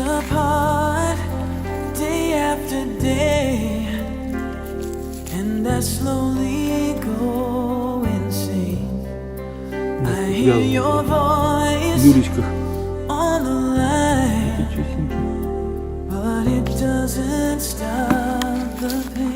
apart day after day, and I slowly go insane. I hear your voice Юлечка. on the line, but it doesn't stop the pain.